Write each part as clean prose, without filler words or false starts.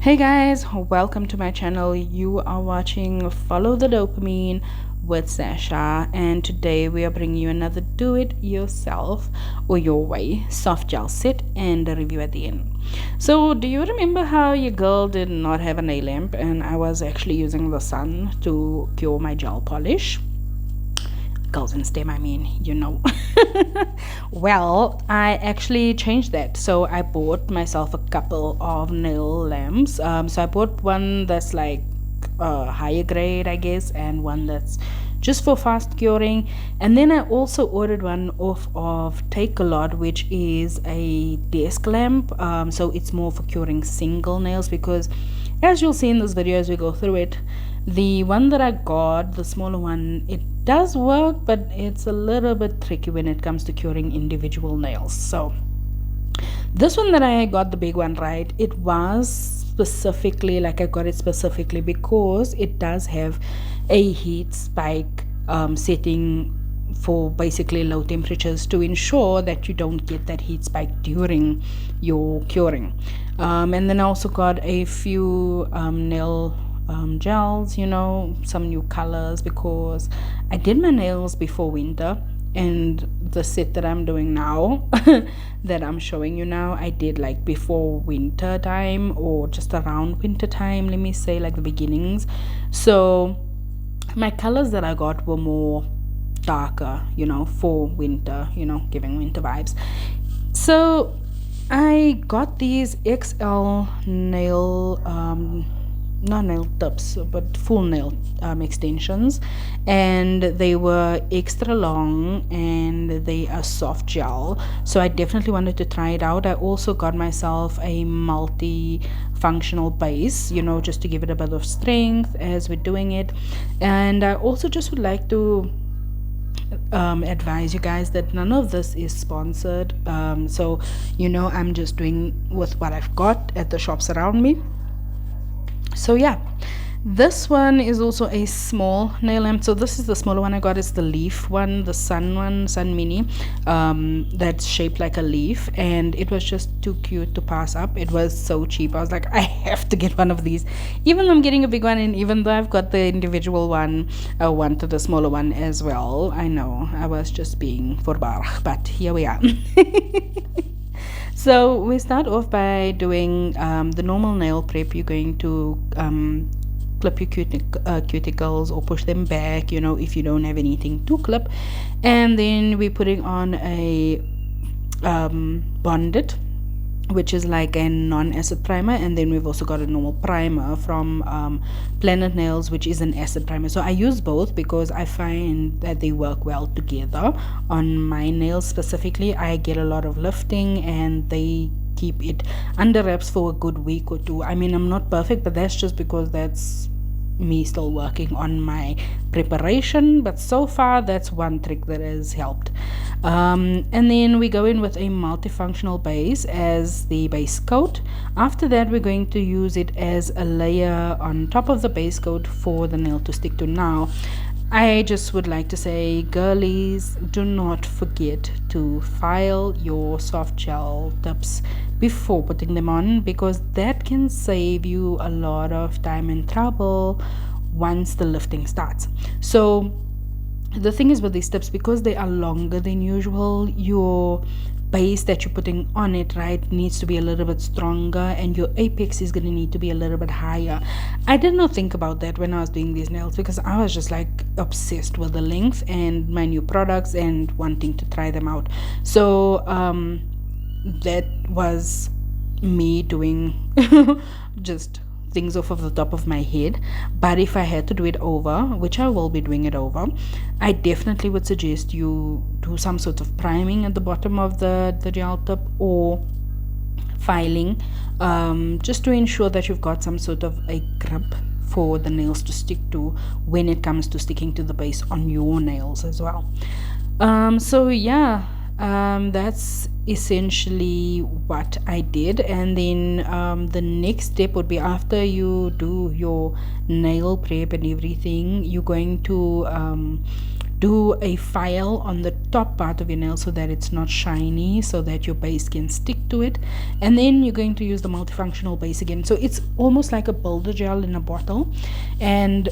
Hey guys, welcome to my channel. You are watching Follow the Dopamine with Sasha, and today we are bringing you another do it yourself or your way soft gel set and a review at the end. So, do you remember how your girl did not have a nail lamp and I was actually using the sun to cure my gel polish? Girls in STEM, I mean, you know. Well, I actually changed that. So I bought myself a couple of nail lamps. So I bought one that's like higher grade, I guess, and one that's just for fast curing. And then I also ordered one off of Takealot, which is a desk lamp. So it's more for curing single nails because, as you'll see in this video as we go through it, the one that I got, the smaller one, it does work, but it's a little bit tricky when it comes to curing individual nails. So this one that I got, the big one, right, it was specifically, like, I got it specifically because it does have a heat spike setting for basically low temperatures to ensure that you don't get that heat spike during your curing. And then I also got a few nail gels, some new colors because I did my nails before winter, and the set that I'm doing now that I'm showing you now, I did like before winter time or just around winter time, let me say, like the beginnings. So my colors that I got were more darker, for winter, giving winter vibes. So I got these XL nail not nail tips but full nail extensions, and they were extra long and they are soft gel, so I definitely wanted to try it out. I also got myself a multi functional base, just to give it a bit of strength as we're doing it. And I also just would like to advise you guys that none of this is sponsored. So I'm just doing with what I've got at the shops around me. So yeah, this one is also a small nail lamp. So this is the smaller one I got. It's the leaf one, the sun one, sun mini, that's shaped like a leaf, and it was just too cute to pass up. It was so cheap. I was like, I have to get one of these, even though I'm getting a big one, and even though I've got the individual one, one to the smaller one as well. I know I was just being voorbarig, but here we are. So we start off by doing the normal nail prep. You're going to clip your cuticles or push them back, if you don't have anything to clip. And then we're putting on a Bondit, which is like a non-acid primer, and then we've also got a normal primer from Planet Nails, which is an acid primer. So I use both because I find that they work well together. On my nails specifically, I get a lot of lifting and they keep it under wraps for a good week or two. I mean, I'm not perfect, but that's just because that's me still working on my preparation, but so far that's one trick that has helped. And then we go in with a multifunctional base as the base coat. After that, we're going to use it as a layer on top of the base coat for the nail to stick to. Now, I just would like to say, girlies, do not forget to file your soft gel tips before putting them on, because that can save you a lot of time and trouble once the lifting starts. So the thing is with these tips, because they are longer than usual, your base that you're putting on it, right, needs to be a little bit stronger, and your apex is going to need to be a little bit higher. I did not think about that when I was doing these nails because I was just like obsessed with the length and my new products and wanting to try them out. So that was me doing just things off of the top of my head. But if I had to do it over, which I will be doing it over, I definitely would suggest you do some sort of priming at the bottom of the gel tip, or filing, just to ensure that you've got some sort of a grip for the nails to stick to when it comes to sticking to the base on your nails as well. So yeah, that's essentially what I did. And then the next step would be, after you do your nail prep and everything, you're going to do a file on the top part of your nail so that it's not shiny, so that your base can stick to it. And then you're going to use the multifunctional base again. So it's almost like a builder gel in a bottle, and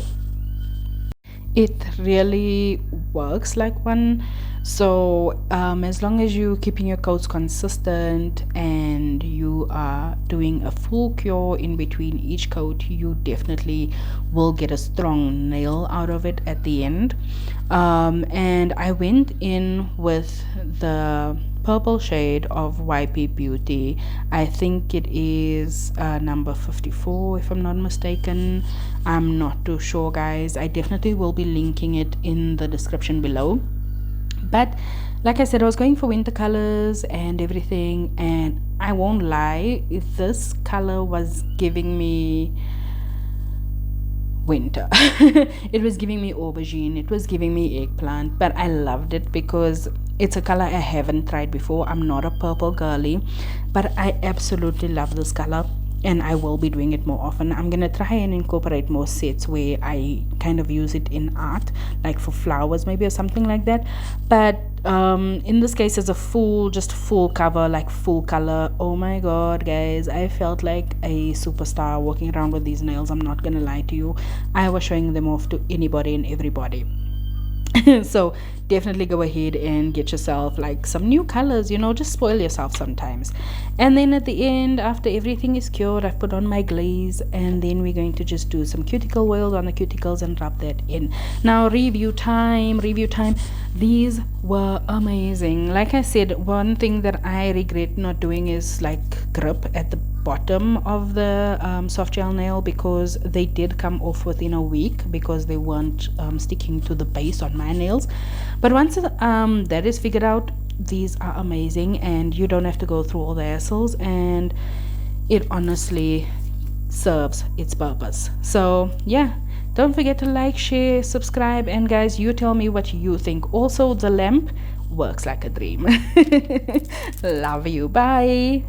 it really works like one. So as long as you're keeping your coats consistent and you are doing a full cure in between each coat, you definitely will get a strong nail out of it at the end. And I went in with the purple shade of YP Beauty. I think it is number 54 if I'm not mistaken. I'm not too sure, guys. I definitely will be linking it in the description below. But like I said, I was going for winter colors and everything, and I won't lie, this color was giving me winter. It was giving me aubergine, it was giving me eggplant, but I loved it because it's a color I haven't tried before. I'm not a purple girly, but I absolutely love this color, and I will be doing it more often. I'm gonna try and incorporate more sets where I kind of use it in art, like for flowers maybe or something like that. But in this case, it's a full cover, like full color. Oh my god, guys, I felt like a superstar walking around with these nails. I'm not gonna lie to you, I was showing them off to anybody and everybody. So definitely go ahead and get yourself like some new colors, just spoil yourself sometimes. And then at the end, after everything is cured, I've put on my glaze, and then we're going to just do some cuticle oil on the cuticles and rub that in. Now review time. These were amazing. Like I said, one thing that I regret not doing is like grip at the bottom of the soft gel nail, because they did come off within a week because they weren't sticking to the base on my nails. But once that is figured out, these are amazing, and you don't have to go through all the hassles, and it honestly serves its purpose. So yeah, don't forget to like, share, subscribe, and guys, you tell me what you think. Also, the lamp works like a dream. Love you. Bye.